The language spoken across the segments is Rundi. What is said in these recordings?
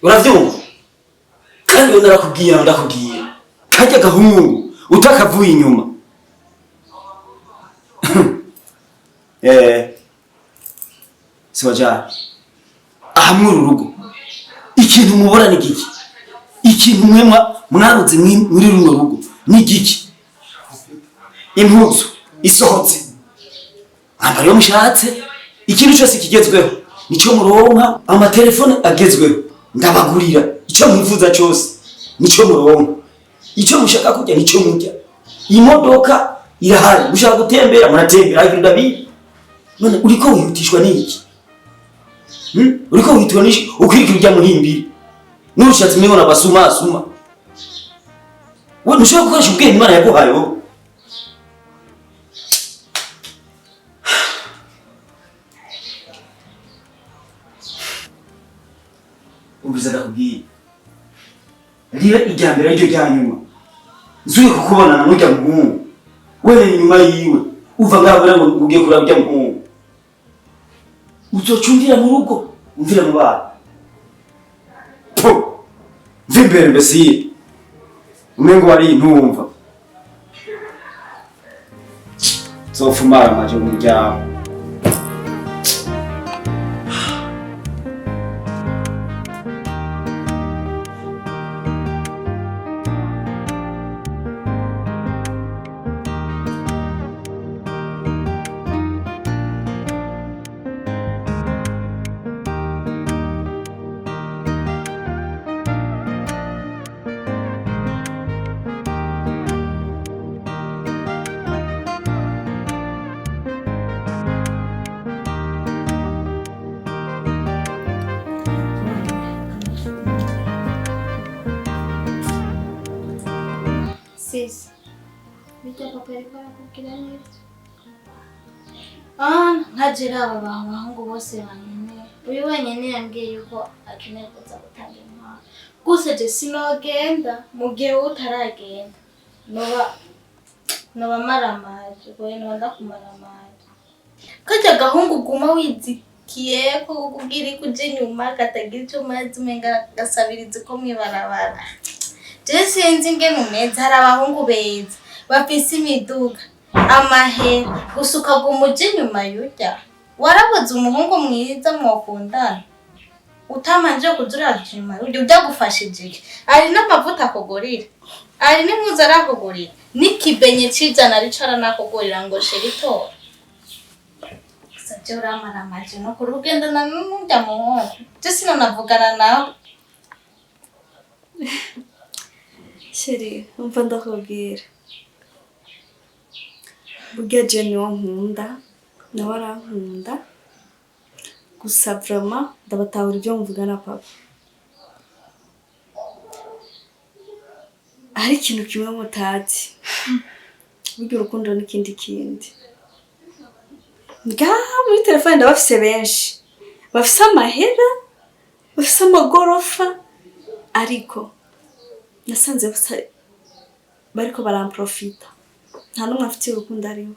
uravyumva kandi yo ndakubwiye kajya gahungu utakavuye inyuma siwaja ahamwe urugo ikintu mubora ni giki ikintu mwaruze muri runo rugo ni giki impuzu isohotse ambari yo mushatse ikintu cyose kigezweho nico muronka amatelefone agezweho ndabagurira ico mwifuza cyose nico muronka ico mushaka kujya nico mujya imodoka irahari mushaka gutembera muratembera ariko ndabi none uriko wihutishwa n'iki uriko wihutwa n'iki ukwirikira ujya muhimbira n'urushatse mwe na basuma we mushaka gukoresha ubwenge Imana yaguhaye wowe umbiza ndakubwiye riba ijyambere ryo ryanyuma nzuye kukubonana n'ujya muhungu wewe inyuma yiwe uva ngabura ngo ugiye kurabya muhungu uzocumvira mu rugo umvira mu bana mvimbere mbese umengo wari intumva zofumara amaje mu muryango Sis, bijya papa ariko arakubwira neza. Nkajira aba bahungu bose banyene. Uyu wenyene yambwiye yuko akeneye kuza gutanga impano. Gusa je sinogenda mu gihe utaragenda. Noba maramaje, goye nonda kumaramaje. Kajya gahungu guma wizikiye ko ukubwira kuje nyuma katagira icyo mazi umenga gasabirize ko mwibarabara. Sinzi ingene umeze hari abahungu beza bafise imiduga amahera gusuka gumuje nyuma yurya warabuze umuhungu mwiza mwokundana utamanje kuzura nyuma yurya byagufashije ari n'amavuta akogorira ari n'impuzu arakogorira n'ikibenye cijana ricara nakogorira ngo sheritora sajya uramara amaje no ku rugendo na n'ujya muhungu sinanavugana nawe Sheri, umva ndakubwira. Burya je niwo nkunda, nawe arankunda. Gusa vraiment ndabatahura ibyo mvuga na papa. Hari ikintu kimwe mutazi. Burya urukundo n'ikindi kindi. Muri telefone ndabafise benshi. Bafise amahera, bafise amagorofa, ariko nasanze bariko baramprofita nta numwe afite urukundo ariho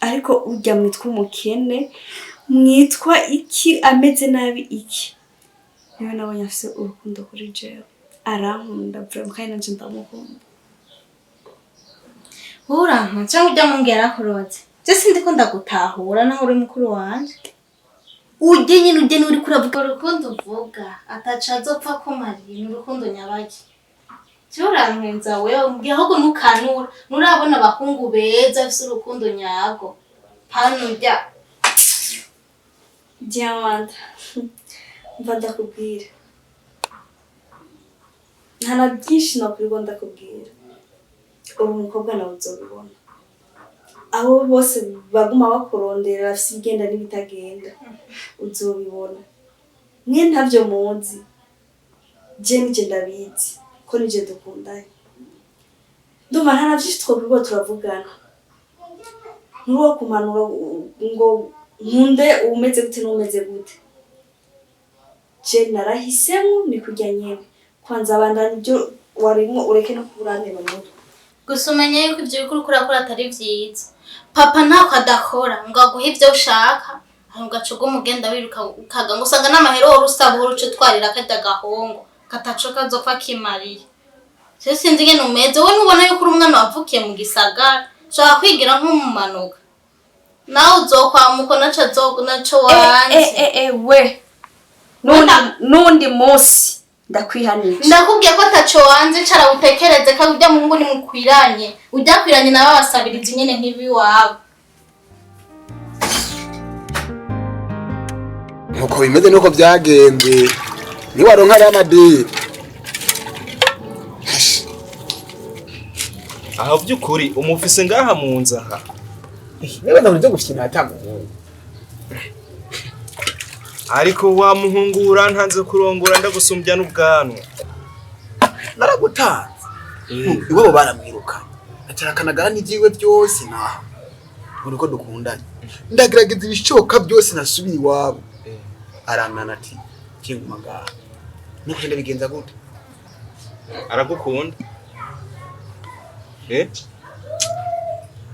ariko ujya mwitwa umukene mwitwa iki ameze nabi iki niwe nabonye afite urukundo kuri jewe arankunda vraiment kandi nanje ndamukunda urampa cyangwa ujya mungera kuroze je sindiko ndagutahura naho uri mukuru wanje ujye nyine uri kuravuga urukundo uvuga ataca azopfa ko mari n'urukundo nyabaki Cyuramwenza wewe mbye ahubwo nukanura nurabona abakungu beza afise urukundo nyago hano njya Diamond mva ndakubwira ntana byinshi nakwirwa ndakubwira ubu mukobwa nawe uzobibona abo bose baguma bakurondera afise igenda n'ibitagenda uzobibona mwe ntavyo muzi je nije ndabizi ko nije dukundanye ndumva ntana byinshi twobirwa turavugana nuwo kumanura ngo nkunde umeze gute n'umeze gute je narahisemo ni kujya nyene kwanza abandanya ibyo warimo ureke no kuburane mu mutwe gusa umenye yuko ibyo bikuru kurakora atari vyiza papa ntako adakora ngo aguhe ibyo ushaka aho gacogo mugenda wiruka ukaga ngo usanga n'amahero wari usaba uruce twarira kajya gahongo kataco kazopfa kimariye se sinzi ngene umeze we ntubona yuko uri umwana wavukiye mu gisagara shaka kwigira nk'umumanuka nawe uzokwamuko naco wanze we nundi munsi ndakwihanije ndakubwiye ko ataco wanze cara utekereze ko ujya mu ngo ni mukwiranye ujya kwiranye nawe basabiriza nyene nk'ibi wawe nuko bimeze nuko byagenze ni waronka y'amadini aho byukuri umufise ngaha mu nzaha niba ndabyo gufina atamuhungu ariko wa muhungura ntanze kurongora ndagusumbya n'ubwanwa naragutanze iwabo baramwiruka atarakanagara n'ibyiwe byose naho uriko dukundanye ndagerageza ibishoka byose nasubira iwabo aranana ati kinguma ngaha nuko ndabigenza gute aragukunda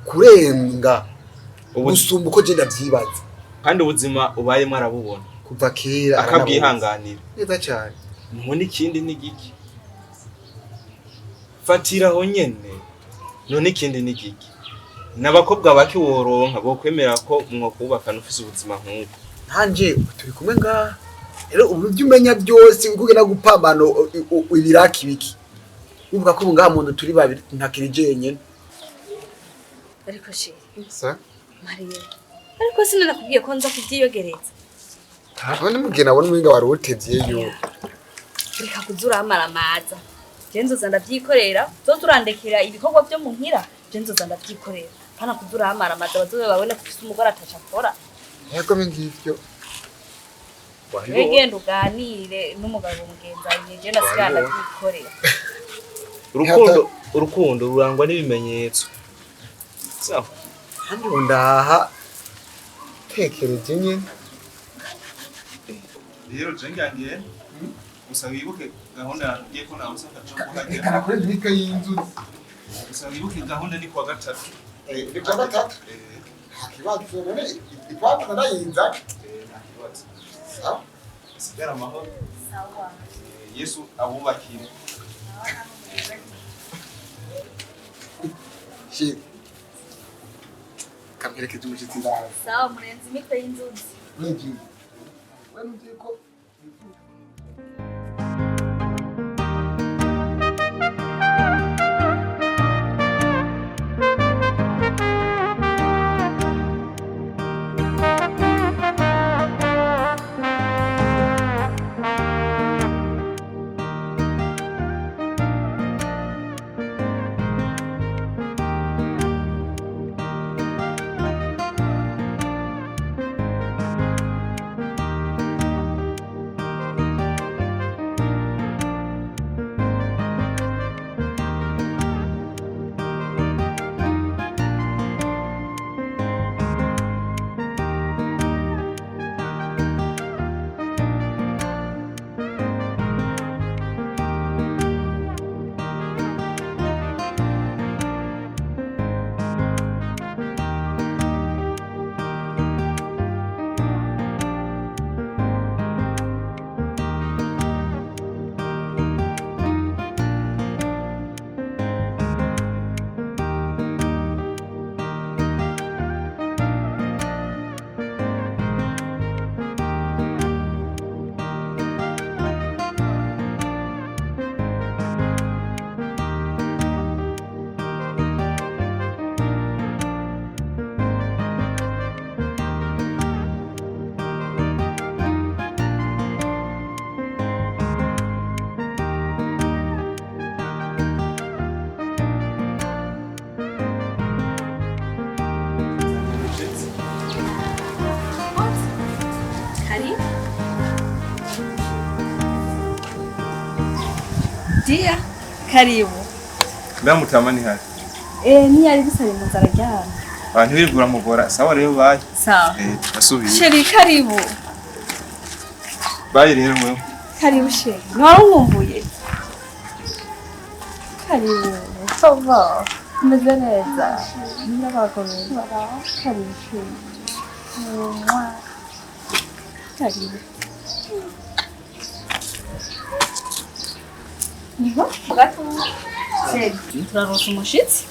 kurenga ubusumba uko genda byibaza kandi ubuzima ubayemo arabubona kuva kera akabwihanganira neza cyane none ikindi ni giki fatiraho nyene none ikindi ni giki n'abakobwa baki woronka bo kwemera ko mwokubakana ufise ubuzima nk'ubu nanje turi kumwe ngaha rero ubu byumenya byose ukugena gupambano ibiraki biki uvuga ko ngaha muntu turi babiri ntakirije nyene ariko sheri sa Mariya ariko sinanakubwiye ko nza kubyiyogereza none mugena abone mwinga warutevyeyo reka kuzura amaramaza genzo ndavyikorera zo turandekera ibikorwa byo mu nkira genzo ndavyikorera kana kuzura amaramaza bazobe babone ko umugore atacha akora yego ngivyo wegenda uganire n'umugabo mugenzanye je nasigana ndavyikorera urukundo rurangwa n'ibimenyetso sawa handi undaha tekereje nyene rero jengangiye gusa wibuke gahunda ngiye ko nawe usaka cyo kuhagera kana kuri ndika y'inzu gusa wibuke gahunda ni kwa gatatu ni kwa gatatu hakibazo none ipapa ndayinza sawa sigara amahoro sawa Yesu abubakire shi kamperekeje umushitsi ndaza sawa murenzi imitwe y'inzuzi niki wewe mtiko Dia, karibu. Ndamutamani hali. Ni ari bisare mu nzara ryana. Abantu bigura mugora. Sawa rero bayi. Sawa. Asubiye. Sheri karibu. Bayi rero mwe. Karibu sheri. Nwarumvumbuye. Karibu. Sova. Meze neza. N'abakomeye. Karibu sheri. utariwe niho gato turaronsa umushitsi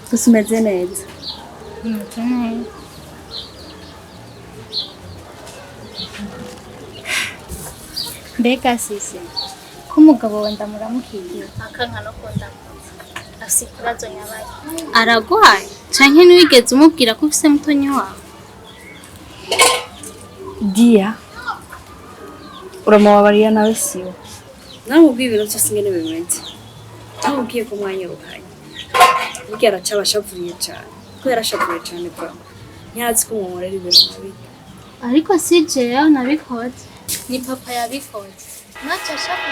tumeze neza mbega sisi ko umugabo we ndamuramukiye akanka no kundamuza afise ikibazo nyabaye aragwaye canke ntiwigeze umubwira ko ufise mutonyi wawe Dia uramubabariye nawe siwe namubwiye ibintu byose ingene bimeze namubwiye ko umwanya uhanye burya araca abashavuye cyane ko yarashavuye cyane bwa ntiyazi ko umumorera ibintu bibi ariko si jewe nabikoze ni papa yabikoze naco ashaka